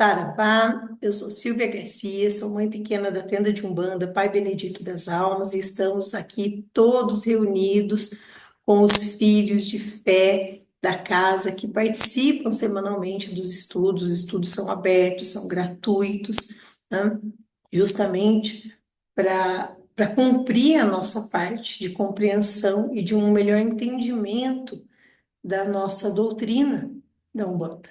Saravá, eu sou Silvia Garcia, sou mãe pequena da Tenda de Umbanda, Pai Benedito das Almas, e estamos aqui todos reunidos com os filhos de fé da casa que participam semanalmente dos estudos. Os estudos são abertos, são gratuitos, né? Justamente para cumprir a nossa parte de compreensão e de um melhor entendimento da nossa doutrina da Umbanda.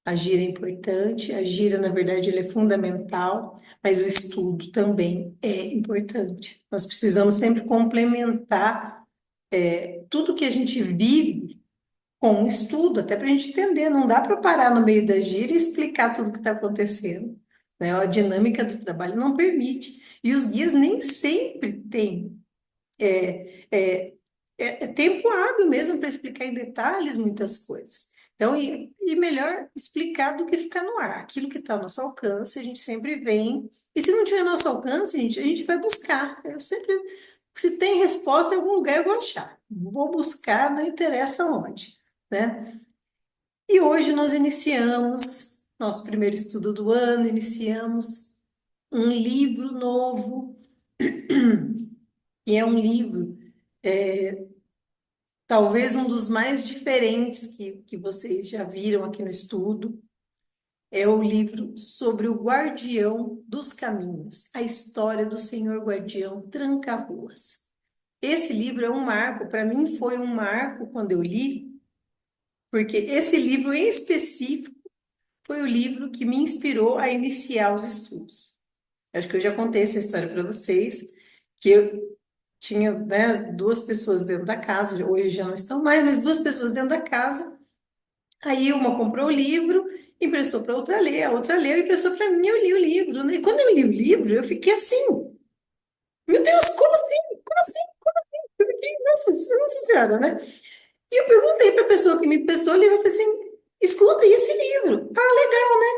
A gira é importante, a gira, na verdade, ele é fundamental, mas o estudo também é importante. Nós precisamos sempre complementar tudo que a gente vive com o estudo, até para a gente entender. Não dá para parar no meio da gira e explicar tudo o que está acontecendo, né? A dinâmica do trabalho não permite. E os guias nem sempre têm é, é, tempo hábil mesmo para explicar em detalhes muitas coisas. Então, e melhor explicar do que ficar no ar. Aquilo que está ao nosso alcance, a gente sempre vem. E se não tiver nosso alcance, a gente vai buscar. Eu sempre, se tem resposta em algum lugar, eu vou achar. Vou buscar, não interessa onde, né? E hoje nós iniciamos nosso primeiro estudo do ano, iniciamos um livro novo, e é um livro talvez um dos mais diferentes que vocês já viram aqui no estudo é o livro sobre o Guardião dos Caminhos, a história do Senhor Guardião Tranca-Ruas. Esse livro é um marco, para mim foi um marco quando eu li, porque esse livro em específico foi o livro que me inspirou a iniciar os estudos. Acho que eu já contei essa história para vocês, que eu tinha, né, duas pessoas dentro da casa, hoje já não estão mais, mas duas pessoas dentro da casa. Aí uma comprou o livro, emprestou para outra ler, a outra leu e emprestou para mim, eu li o livro, né? E quando eu li o livro, eu fiquei assim, meu Deus, como assim? Como assim? Como assim? Eu fiquei, nossa senhora, né? E eu perguntei para a pessoa que me emprestou o livro, eu falei assim, escuta, e esse livro? Ah, legal, né?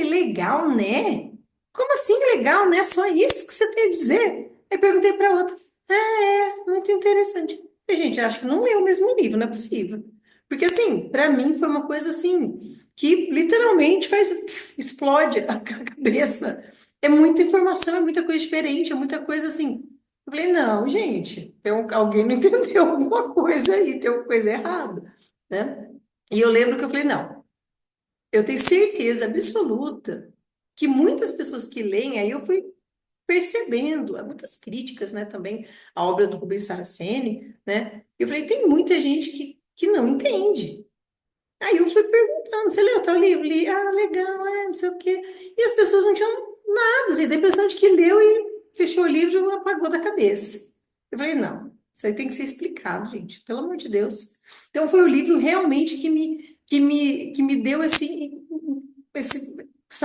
Legal, né? Como assim legal, né? Só isso que você tem a dizer? Aí perguntei para outra. Ah, muito interessante. A gente, acho que não leu o mesmo livro, não é possível. Porque assim, para mim foi uma coisa assim que literalmente faz explode a cabeça. É muita informação, é muita coisa diferente, é muita coisa assim. Eu falei, não, gente, alguém não entendeu alguma coisa aí, tem alguma coisa errada, né? E eu lembro que eu falei, não. Eu tenho certeza absoluta que muitas pessoas que leem, aí eu fui percebendo, há muitas críticas, né, também à obra do Rubens Saraceni, né? Eu falei, tem muita gente que não entende. Aí eu fui perguntando, você leu tal livro? Li, ah, legal, não sei o quê. E as pessoas não tinham nada, assim, dá a impressão de que leu e fechou o livro e apagou da cabeça. Eu falei, não, isso aí tem que ser explicado, gente, pelo amor de Deus. Então foi o livro realmente que me deu essa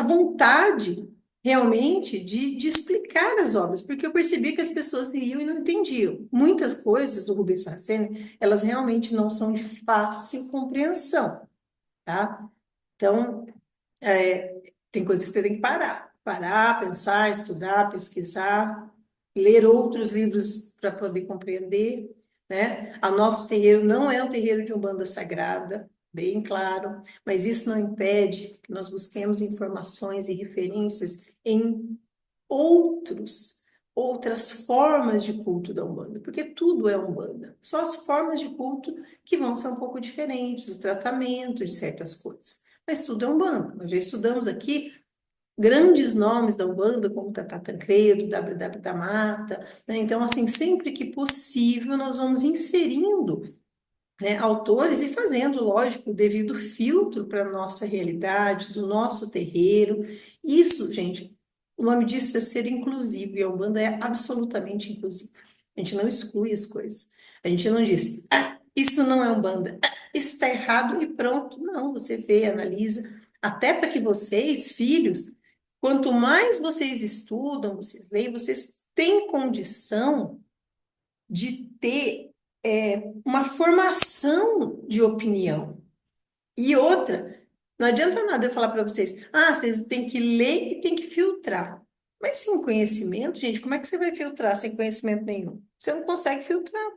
vontade realmente de explicar as obras, porque eu percebi que as pessoas liam e não entendiam. Muitas coisas do Rubens Saraceni, elas realmente não são de fácil compreensão, tá? Então, tem coisas que você tem que parar, pensar, estudar, pesquisar, ler outros livros para poder compreender, né? A nosso terreiro não é um terreiro de umbanda sagrada, bem claro, mas isso não impede que nós busquemos informações e referências em outras formas de culto da Umbanda, porque tudo é Umbanda. Só as formas de culto que vão ser um pouco diferentes, o tratamento de certas coisas. Mas tudo é Umbanda. Nós já estudamos aqui grandes nomes da Umbanda, como Tata Tancredo, WW da Mata, né? Então, assim, sempre que possível, nós vamos inserindo, né, autores e fazendo, lógico, o devido filtro para a nossa realidade, do nosso terreiro. Isso, gente, o nome disso é ser inclusivo, e a Umbanda é absolutamente inclusiva. A gente não exclui as coisas. A gente não diz, ah, isso não é Umbanda, ah, isso está errado e pronto. Não, você vê, analisa, até para que vocês, filhos, quanto mais vocês estudam, vocês leem, vocês têm condição de ter uma formação de opinião. E outra, não adianta nada eu falar para vocês, vocês têm que ler e têm que filtrar. Mas sem conhecimento, gente, como é que você vai filtrar sem conhecimento nenhum? Você não consegue filtrar.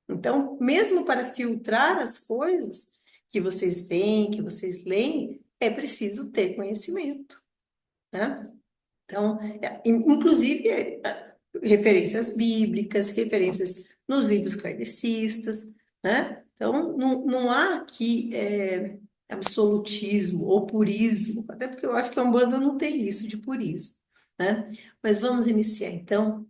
Então, mesmo para filtrar as coisas que vocês veem, que vocês leem, é preciso ter conhecimento, né? Então, inclusive, referências bíblicas, referências nos livros kardecistas, né? Então, não há aqui absolutismo ou purismo, até porque eu acho que a Umbanda não tem isso de purismo, né? Mas vamos iniciar, então,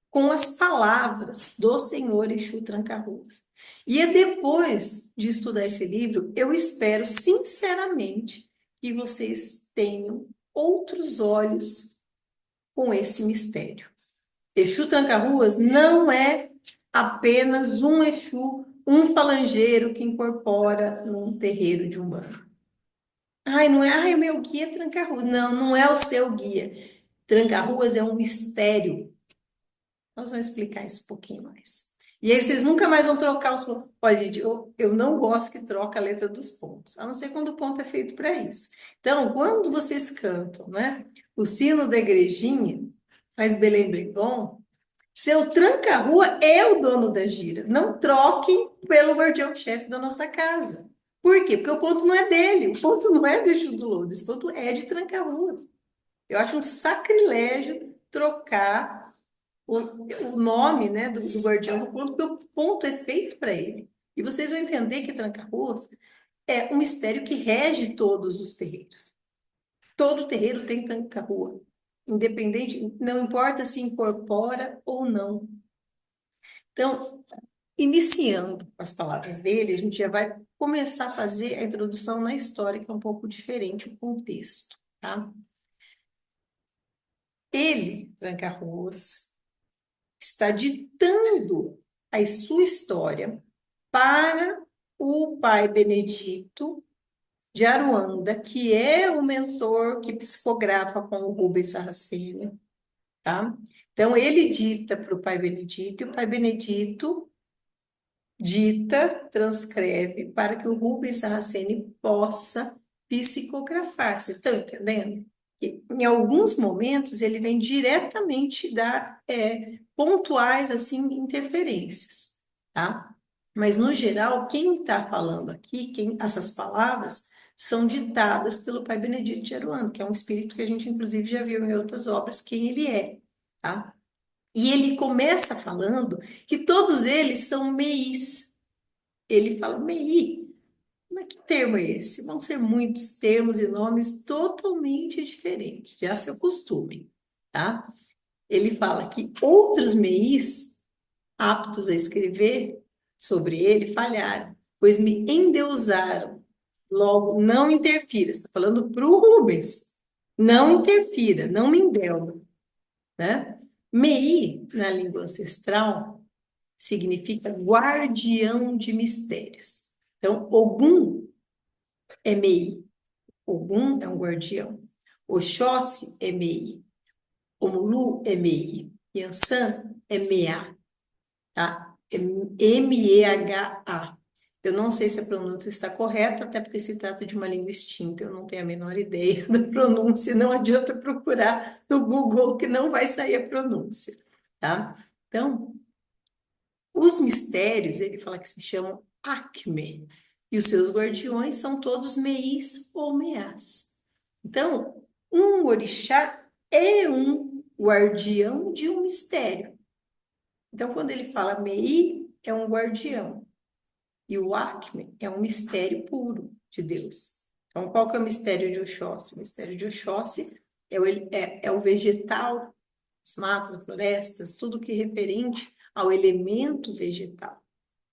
com as palavras do Senhor Exu Tranca-Ruas. E é depois de estudar esse livro, eu espero sinceramente que vocês tenham outros olhos com esse mistério. Exu Tranca-Ruas não é apenas um Exu, um falangeiro que incorpora num terreiro de Umbanda. Não é, meu guia é Tranca-Ruas. Não, não é o seu guia. Tranca-Ruas é um mistério. Nós vamos explicar isso um pouquinho mais. E aí vocês nunca mais vão trocar os pontos. Olha, gente, eu não gosto que troca a letra dos pontos, a não ser quando o ponto é feito para isso. Então, quando vocês cantam, né? O sino da igrejinha faz Belém Bem Bom. Seu tranca-rua é o dono da gira. Não troquem pelo guardião-chefe da nossa casa. Por quê? Porque o ponto não é dele, o ponto não é do Exu do Lodo, esse ponto é de tranca-ruas. Eu acho um sacrilégio trocar o nome, né, do guardião do ponto, porque o ponto é feito para ele. E vocês vão entender que Tranca-Ruas é um mistério que rege todos os terreiros. Todo terreiro tem Tranca-Rua, independente, não importa se incorpora ou não. Então, iniciando as palavras dele, a gente já vai começar a fazer a introdução na história, que é um pouco diferente o contexto, tá? Ele, Tranca-Ruas, está ditando a sua história para o pai Benedito de Aruanda, que é o mentor que psicografa com o Rubens Saraceni, tá? Então, ele dita para o pai Benedito, e o pai Benedito dita, transcreve, para que o Rubens Saraceni possa psicografar. Vocês estão entendendo? Que, em alguns momentos, ele vem diretamente dar pontuais, assim, interferências, tá? Mas, no geral, quem está falando aqui, essas palavras, são ditadas pelo Pai Benedito de Aruanda, que é um espírito que a gente, inclusive, já viu em outras obras quem ele é, tá? E ele começa falando que todos eles são MEIs. Ele fala, MEI, mas que termo é esse? Vão ser muitos termos e nomes totalmente diferentes, já se acostumem, tá? Ele fala que outros MEIs aptos a escrever sobre ele falharam, pois me endeusaram. Logo, não interfira. Está falando para o Rubens. Não interfira, não me endeuda, né? MEI, na língua ancestral, significa guardião de mistérios. Então, Ogum é MEI. Ogum é um guardião. Oxóssi é MEI. Omulu é MEI. Yansan é MEA, tá? MEHA. Eu não sei se a pronúncia está correta, até porque se trata de uma língua extinta, eu não tenho a menor ideia da pronúncia, não adianta procurar no Google que não vai sair a pronúncia, tá? Então, os mistérios, ele fala que se chamam Acme, e os seus guardiões são todos meis ou meás. Então, um orixá é um guardião de um mistério. Então, quando ele fala mei, é um guardião. E o Acme é um mistério puro de Deus. Então, qual que é o mistério de Oxóssi? O mistério de Oxóssi é o vegetal, as matas, as florestas, tudo que é referente ao elemento vegetal.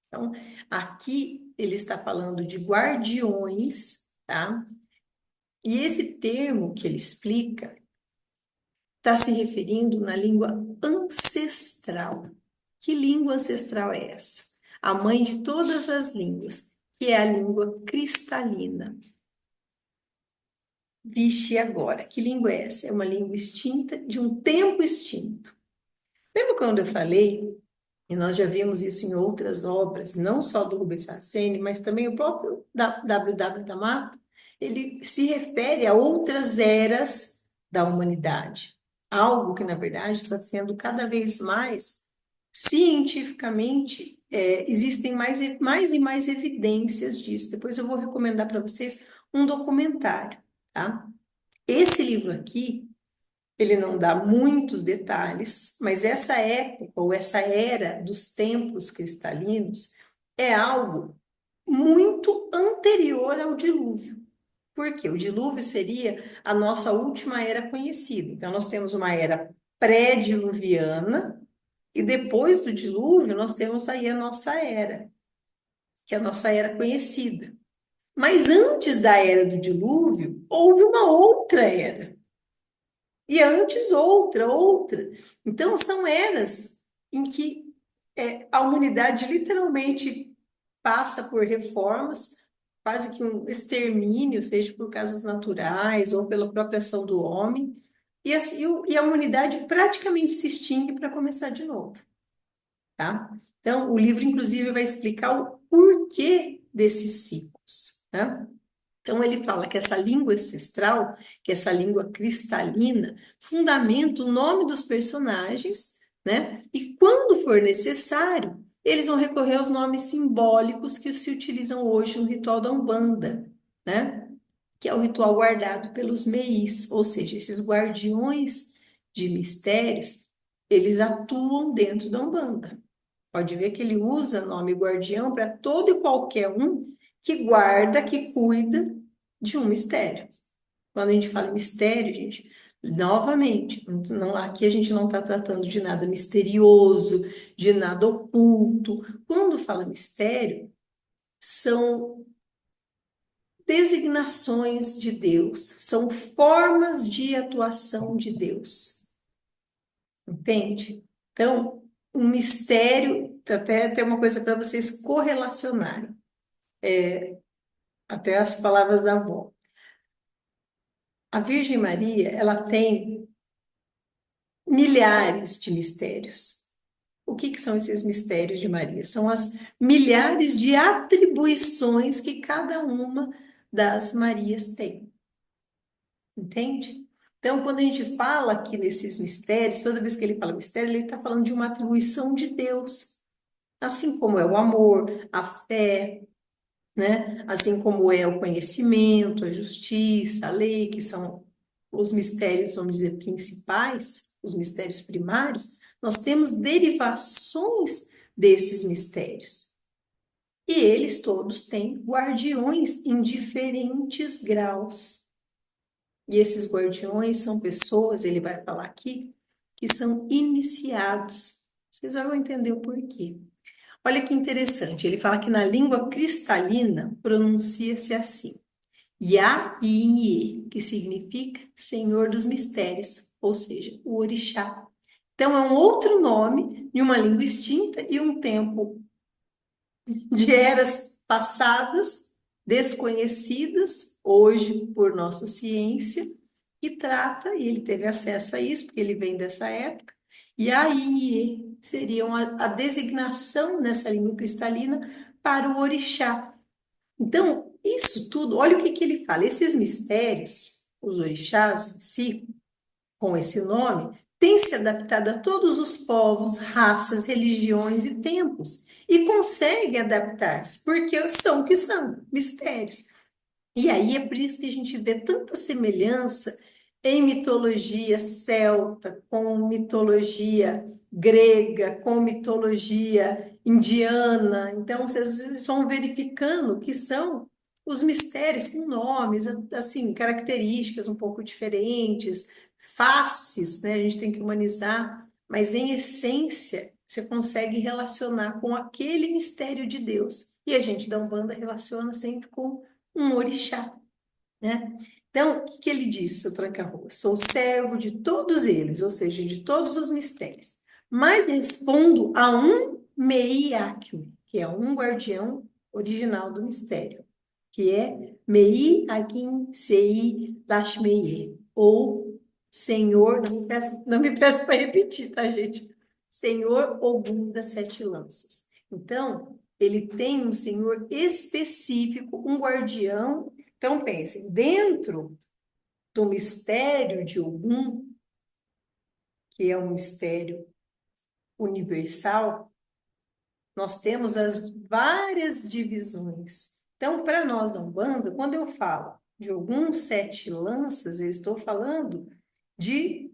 Então, aqui ele está falando de guardiões, tá? E esse termo que ele explica está se referindo na língua ancestral. Que língua ancestral é essa? A mãe de todas as línguas, que é a língua cristalina. Vixe, agora, que língua é essa? É uma língua extinta de um tempo extinto. Lembra quando eu falei E nós já vimos isso em outras obras, não só do Rubens Saraceni, mas também o próprio W. da Mata, ele se refere a outras eras da humanidade. Algo que, na verdade, está sendo cada vez mais cientificamente, existem mais e mais evidências disso. Depois eu vou recomendar para vocês um documentário, tá? Esse livro aqui, ele não dá muitos detalhes, mas essa época ou essa era dos templos cristalinos é algo muito anterior ao dilúvio. Por quê? O dilúvio seria a nossa última era conhecida. Então, nós temos uma era pré-diluviana e depois do dilúvio nós temos aí a nossa era, que é a nossa era conhecida. Mas antes da era do dilúvio, houve uma outra era. E antes outra. Então, são eras em que a humanidade literalmente passa por reformas, quase que um extermínio, seja por causas naturais ou pela própria ação do homem, e, assim, e a humanidade praticamente se extingue para começar de novo, tá? Então, o livro, inclusive, vai explicar o porquê desses ciclos, tá? Então, ele fala que essa língua ancestral, que essa língua cristalina, fundamenta o nome dos personagens, né? E quando for necessário, eles vão recorrer aos nomes simbólicos que se utilizam hoje no ritual da Umbanda, né? Que é o ritual guardado pelos meis, ou seja, esses guardiões de mistérios, eles atuam dentro da Umbanda. Pode ver que ele usa nome guardião para todo e qualquer um que guarda, que cuida de um mistério. Quando a gente fala mistério, gente, novamente, não, aqui a gente não está tratando de nada misterioso, de nada oculto. Quando fala mistério, são designações de Deus, são formas de atuação de Deus. Entende? Então, um mistério, até tem uma coisa para vocês correlacionarem, até as palavras da avó. A Virgem Maria, ela tem milhares de mistérios. O que são esses mistérios de Maria? São as milhares de atribuições que cada uma das Marias tem. Entende? Então, quando a gente fala aqui nesses mistérios, toda vez que ele fala mistério, ele está falando de uma atribuição de Deus. Assim como é o amor, a fé, né? Assim como é o conhecimento, a justiça, a lei, que são os mistérios, vamos dizer, principais, os mistérios primários, nós temos derivações desses mistérios. E eles todos têm guardiões em diferentes graus. E esses guardiões são pessoas, ele vai falar aqui, que são iniciados. Vocês vão entender o porquê. Olha que interessante, ele fala que na língua cristalina pronuncia-se assim, Yah-Yie, que significa Senhor dos Mistérios, ou seja, o Orixá. Então, é um outro nome de uma língua extinta e um tempo de eras passadas, desconhecidas, hoje por nossa ciência, e trata, e ele teve acesso a isso, porque ele vem dessa época, e aí seria a designação nessa língua cristalina para o orixá. Então, isso tudo, olha o que ele fala, esses mistérios, os orixás em si, com esse nome, têm se adaptado a todos os povos, raças, religiões e tempos, e conseguem adaptar-se, porque são o que são, mistérios. E aí é por isso que a gente vê tanta semelhança em mitologia celta, com mitologia grega, com mitologia indiana. Então, vocês vão verificando que são os mistérios com nomes, assim, características um pouco diferentes, faces, né? A gente tem que humanizar, mas em essência, você consegue relacionar com aquele mistério de Deus. E a gente da Umbanda relaciona sempre com um orixá, né? Então, o que ele diz, seu tranca-rua? Sou servo de todos eles, ou seja, de todos os mistérios, mas respondo a um Mei-Akme, que é um guardião original do mistério, que é Mei-Agin Sei Lashmeye, ou Senhor, não me peço para repetir, tá, gente? Senhor Ogum das Sete Lanças. Então, ele tem um senhor específico, um guardião. Então, pensem, dentro do mistério de Ogum, que é um mistério universal, nós temos as várias divisões. Então, para nós da Umbanda, quando eu falo de Ogum Sete Lanças, eu estou falando de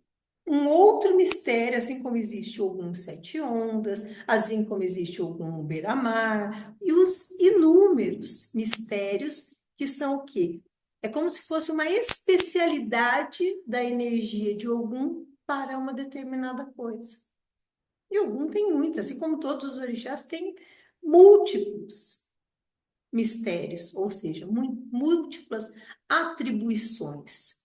um outro mistério, assim como existe Ogum Sete Ondas, assim como existe Ogum Beira-Mar, e os inúmeros mistérios que são o quê? É como se fosse uma especialidade da energia de Ogum para uma determinada coisa. E Ogum tem muitos, assim como todos os orixás têm múltiplos mistérios, ou seja, múltiplas atribuições.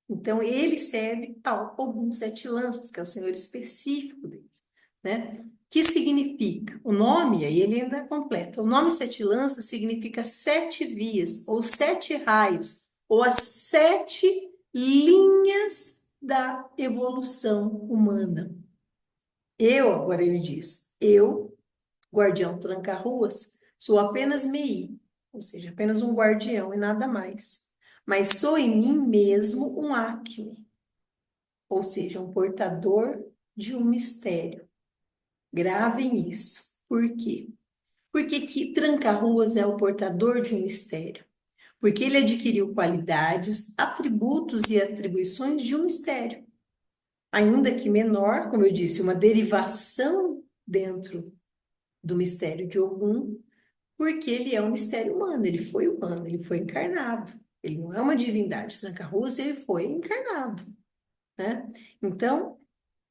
Então, ele serve ao Ogum Sete Lanças, que é o senhor específico deles, né? Que significa, o nome, aí ele ainda completa, o nome Sete Lanças significa sete vias, ou sete raios, ou as sete linhas da evolução humana. Agora ele diz, guardião tranca-ruas, sou apenas MEI, ou seja, apenas um guardião e nada mais. Mas sou em mim mesmo um Acme, ou seja, um portador de um mistério. Gravem isso. Por quê? Porque que tranca-ruas é o portador de um mistério? Porque ele adquiriu qualidades, atributos e atribuições de um mistério. Ainda que menor, como eu disse, uma derivação dentro do mistério de Ogum, porque ele é um mistério humano, ele foi encarnado. Ele não é uma divindade. Tranca-ruas, ele foi encarnado, né? Então,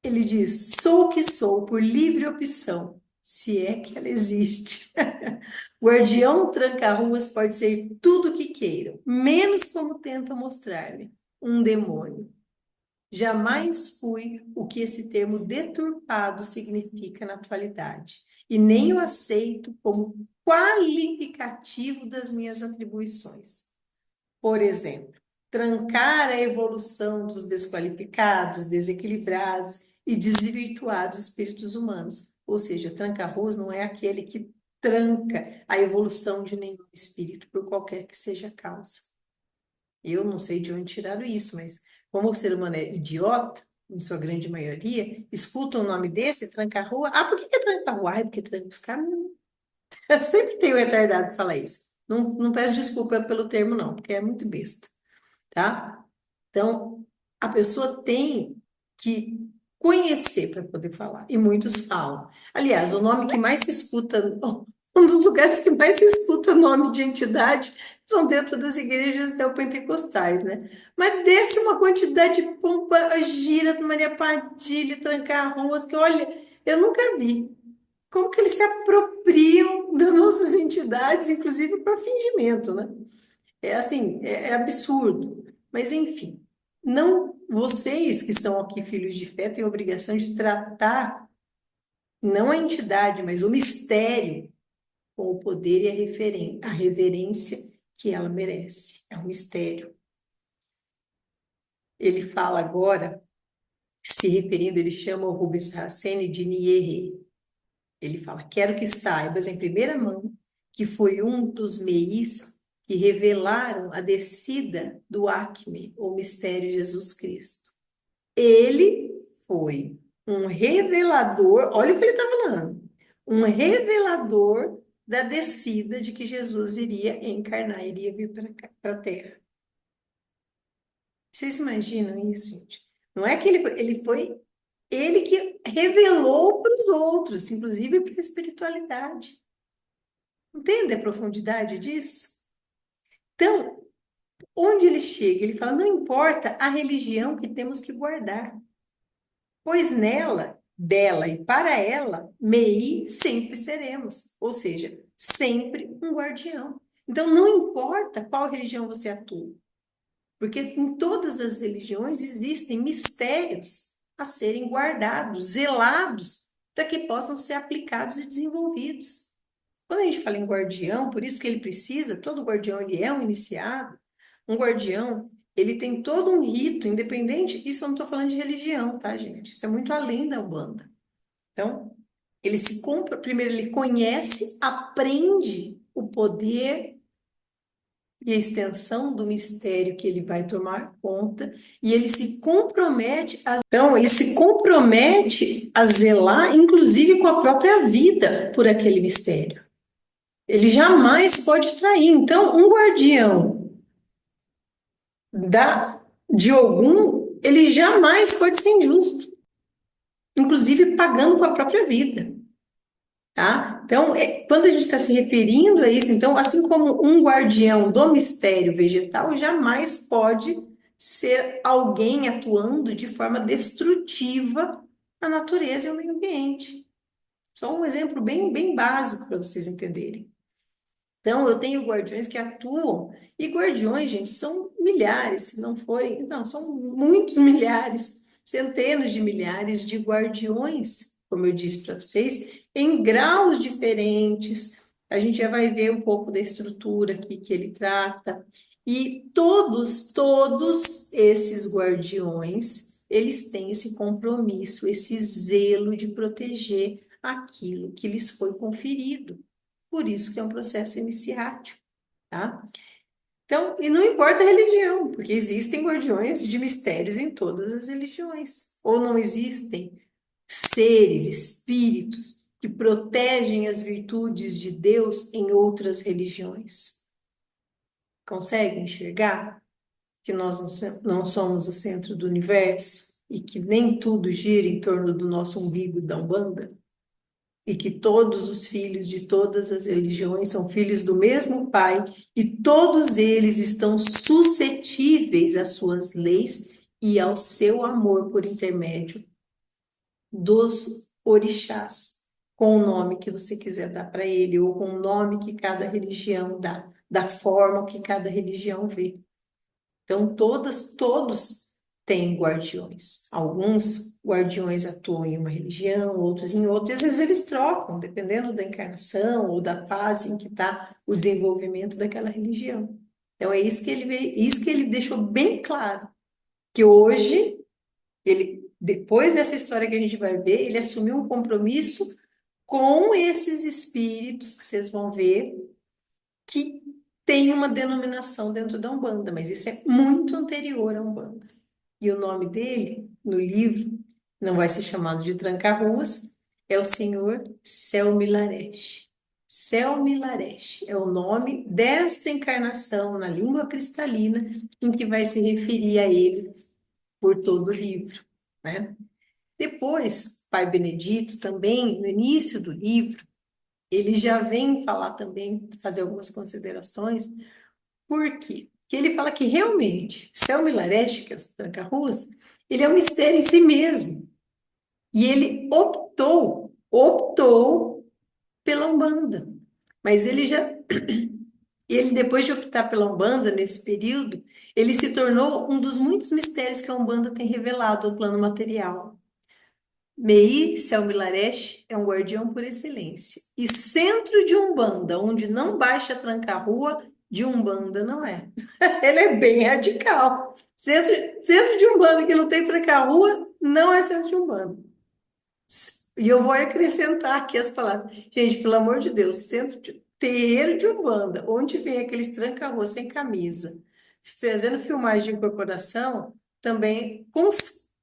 ele diz: sou o que sou por livre opção, se é que ela existe. Guardião tranca-ruas pode ser tudo o que queiram, menos como tenta mostrar-me, um demônio. Jamais fui o que esse termo deturpado significa na atualidade, e nem o aceito como qualificativo das minhas atribuições. Por exemplo, trancar a evolução dos desqualificados, desequilibrados e desvirtuados espíritos humanos. Ou seja, tranca-ruas não é aquele que tranca a evolução de nenhum espírito, por qualquer que seja a causa. Eu não sei de onde tiraram isso, mas como o ser humano é idiota, em sua grande maioria, escuta um nome desse, tranca-rua. Ah, por que é tranca-rua? Ah, é porque tranca os caminhos. Sempre tem um retardado que fala isso. Não, não peço desculpa pelo termo, não, porque é muito besta, tá? Então, a pessoa tem que conhecer para poder falar, e muitos falam. Aliás, o nome que mais se escuta, um dos lugares que mais se escuta nome de entidade são dentro das igrejas neopentecostais, né? Mas desce uma quantidade de pompa gira, Maria Padilha, tranca-ruas, que olha, eu nunca vi. Como que eles se apropriam das nossas entidades, inclusive para fingimento, né? É assim, é absurdo. Mas, enfim, não vocês que são aqui filhos de fé têm a obrigação de tratar não a entidade, mas o mistério com o poder e a reverência que ela merece. É um mistério. Ele fala agora, se referindo, ele chama o Rubens Saraceni de Nierre. Ele fala: quero que saibas em primeira mão que foi um dos meis que revelaram a descida do Acme, o mistério de Jesus Cristo. Ele foi um revelador, olha o que ele está falando, um revelador da descida de que Jesus iria encarnar, iria vir para a Terra. Vocês imaginam isso, gente? Não é que ele que revelou para os outros, inclusive para a espiritualidade. Entende a profundidade disso? Então, onde ele chega, ele fala: não importa a religião que temos que guardar, pois nela, dela e para ela, MEI sempre seremos, ou seja, sempre um guardião. Então, não importa qual religião você atua, porque em todas as religiões existem mistérios a serem guardados, zelados, para que possam ser aplicados e desenvolvidos. Quando a gente fala em guardião, por isso que ele precisa, todo guardião ele é um iniciado, um guardião, ele tem todo um rito independente, isso eu não estou falando de religião, tá, gente? Isso é muito além da Umbanda. Então, ele se compra, primeiro ele conhece, aprende o poder e a extensão do mistério que ele vai tomar conta, e ele se compromete então ele se compromete a zelar, inclusive com a própria vida, por aquele mistério. Ele jamais pode trair. Então, um guardião de algum, ele jamais pode ser injusto, inclusive pagando com a própria vida. Tá? Então, quando a gente está se referindo a isso, então, assim como um guardião do mistério vegetal jamais pode ser alguém atuando de forma destrutiva na natureza e no meio ambiente. Só um exemplo bem básico para vocês entenderem. Então, eu tenho guardiões que atuam, e guardiões, gente, são milhares, se não forem, não, são muitos milhares, centenas de milhares de guardiões, como eu disse para vocês, em graus diferentes. A gente já vai ver um pouco da estrutura aqui que ele trata. E todos esses guardiões, eles têm esse compromisso, esse zelo de proteger aquilo que lhes foi conferido. Por isso que é um processo iniciático, tá? Então, e não importa a religião, porque existem guardiões de mistérios em todas as religiões. Ou não existem seres, espíritos que protegem as virtudes de Deus em outras religiões. Consegue enxergar que nós não somos o centro do universo e que nem tudo gira em torno do nosso umbigo da Umbanda? E que todos os filhos de todas as religiões são filhos do mesmo Pai, e todos eles estão suscetíveis às suas leis e ao seu amor por intermédio dos orixás, com o nome que você quiser dar para ele, ou com o nome que cada religião dá, da forma que cada religião vê. Então, todos têm guardiões. Alguns guardiões atuam em uma religião, outros em outra, e às vezes eles trocam, dependendo da encarnação ou da fase em que está o desenvolvimento daquela religião. Então, é isso que ele deixou bem claro, que hoje, depois dessa história que a gente vai ver, ele assumiu um compromisso com esses espíritos que vocês vão ver, que tem uma denominação dentro da Umbanda, mas isso é muito anterior à Umbanda. E o nome dele, no livro, não vai ser chamado de Tranca-Ruas, é o senhor Selmilaresh. Selmilaresh é o nome desta encarnação na língua cristalina em que vai se referir a ele por todo o livro, né? Depois, Pai Benedito também, no início do livro, ele já vem falar também, fazer algumas considerações. Por quê? Porque ele fala que realmente, Selma Milaresh, que é o Tranca-Ruas, ele é um mistério em si mesmo. E ele optou pela Umbanda. Mas ele depois de optar pela Umbanda, nesse período, ele se tornou um dos muitos mistérios que a Umbanda tem revelado ao plano material. Mei Selmilaresh é um guardião por excelência. E centro de Umbanda, onde não baixa tranca-rua, de Umbanda não é. Ele é bem radical. Centro de Umbanda que não tem tranca-rua, não é centro de Umbanda. E eu vou acrescentar aqui as palavras. Gente, pelo amor de Deus, terreiro de Umbanda, onde vem aqueles tranca-rua sem camisa, fazendo filmagem de incorporação, também,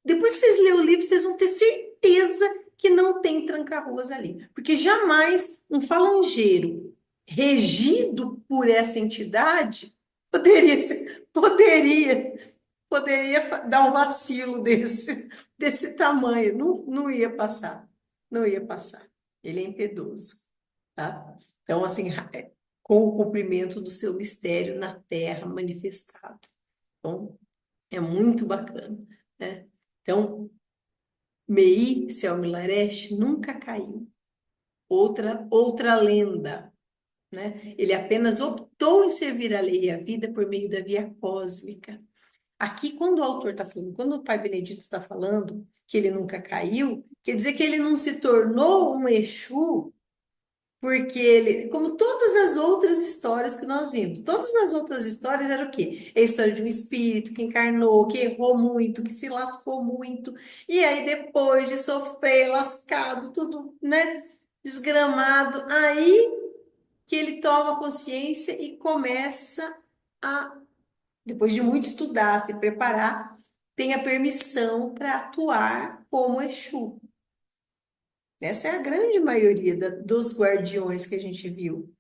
depois que vocês lerem o livro, vocês vão ter certeza que não tem tranca-ruas ali. Porque jamais um falangeiro regido por essa entidade poderia dar um vacilo desse tamanho. Não, não ia passar. Não ia passar. Ele é impiedoso, tá? Então, assim, com o cumprimento do seu mistério na Terra manifestado. Então, é muito bacana, né? Então, Mei Selmilaresh nunca caiu. Outra lenda, né? Ele apenas optou em servir a lei e a vida por meio da via cósmica. Aqui, quando o autor está falando, quando o Pai Benedito está falando que ele nunca caiu, quer dizer que ele não se tornou um Exu Porque ele, como todas as outras histórias que nós vimos, todas as outras histórias eram o quê? É a história de um espírito que encarnou, que errou muito, que se lascou muito, e aí depois de sofrer, lascado, tudo, né, desgramado, aí que ele toma consciência e começa a, depois de muito estudar, se preparar, tem a permissão para atuar como Exu. Essa é a grande maioria dos guardiões que a gente viu,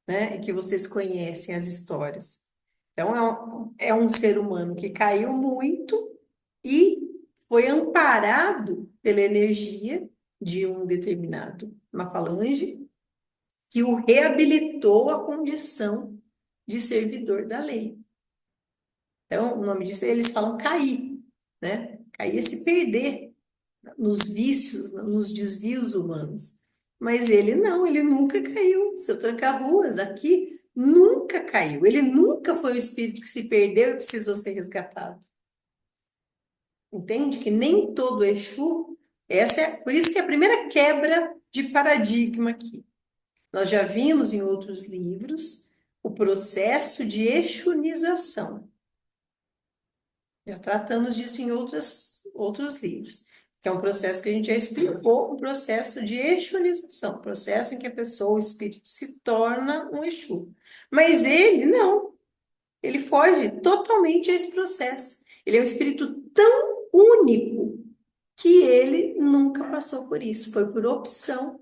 né? E que vocês conhecem as histórias. Então, é um ser humano que caiu muito e foi amparado pela energia de um determinado, uma falange, que o reabilitou à condição de servidor da lei. Então, o nome disso, eles falam cair, né? Cair é se perder nos vícios, nos desvios humanos. Mas ele não, ele nunca caiu. Seu tranca-ruas aqui nunca caiu. Ele nunca foi o espírito que se perdeu e precisou ser resgatado. Entende? Que nem todo Exu, por isso que é a primeira quebra de paradigma aqui. Nós já vimos em outros livros o processo de exunização. Já tratamos disso em outros livros, que é um processo que a gente já explicou, um processo de exunização, processo em que a pessoa, o espírito, se torna um Exu. Mas ele não, ele foge totalmente a esse processo. Ele é um espírito tão único que ele nunca passou por isso, foi por opção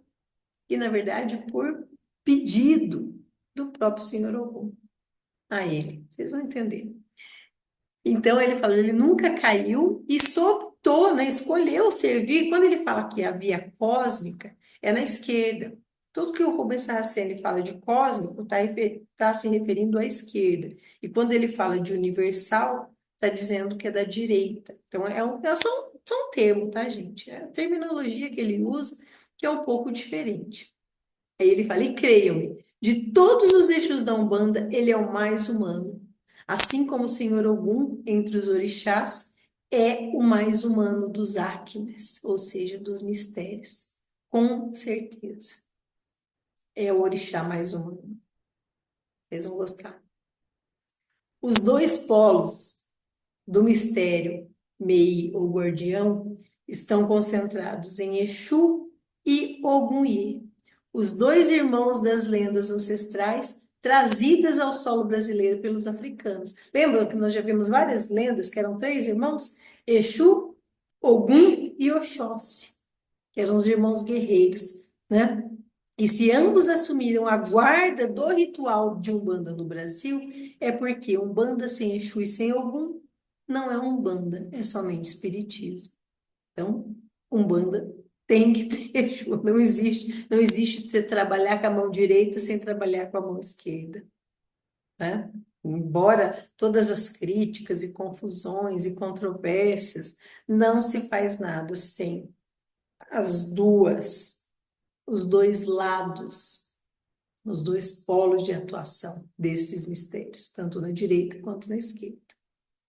e, na verdade, por pedido do próprio Senhor Ogum a ele. Vocês vão entender. Então ele fala, ele nunca caiu e só optou, né, escolheu servir. Quando ele fala que a via cósmica é na esquerda, tudo que o Rubens Saraceni fala de cósmico está se referindo à esquerda. E quando ele fala de universal, está dizendo que é da direita. Então é só um termo, tá, gente? É a terminologia que ele usa que é um pouco diferente. Aí ele fala, e creiam-me, de todos os eixos da Umbanda, ele é o mais humano. Assim como o Senhor Ogum, entre os orixás, é o mais humano dos Acmes, ou seja, dos mistérios. Com certeza. É o orixá mais humano. Vocês vão gostar. Os dois polos do mistério, Mei ou guardião, estão concentrados em Exu e Ogunye, os dois irmãos das lendas ancestrais trazidas ao solo brasileiro pelos africanos. Lembram que nós já vimos várias lendas que eram três irmãos? Exu, Ogum e Oxóssi, que eram os irmãos guerreiros, né? E se ambos assumiram a guarda do ritual de Umbanda no Brasil, é porque Umbanda sem Exu e sem Ogum não é Umbanda, é somente espiritismo. Então, Umbanda tem que ter Exu. Não existe você trabalhar com a mão direita sem trabalhar com a mão esquerda, né? Embora todas as críticas e confusões e controvérsias, não se faz nada sem os dois lados, os dois polos de atuação desses mistérios, tanto na direita quanto na esquerda.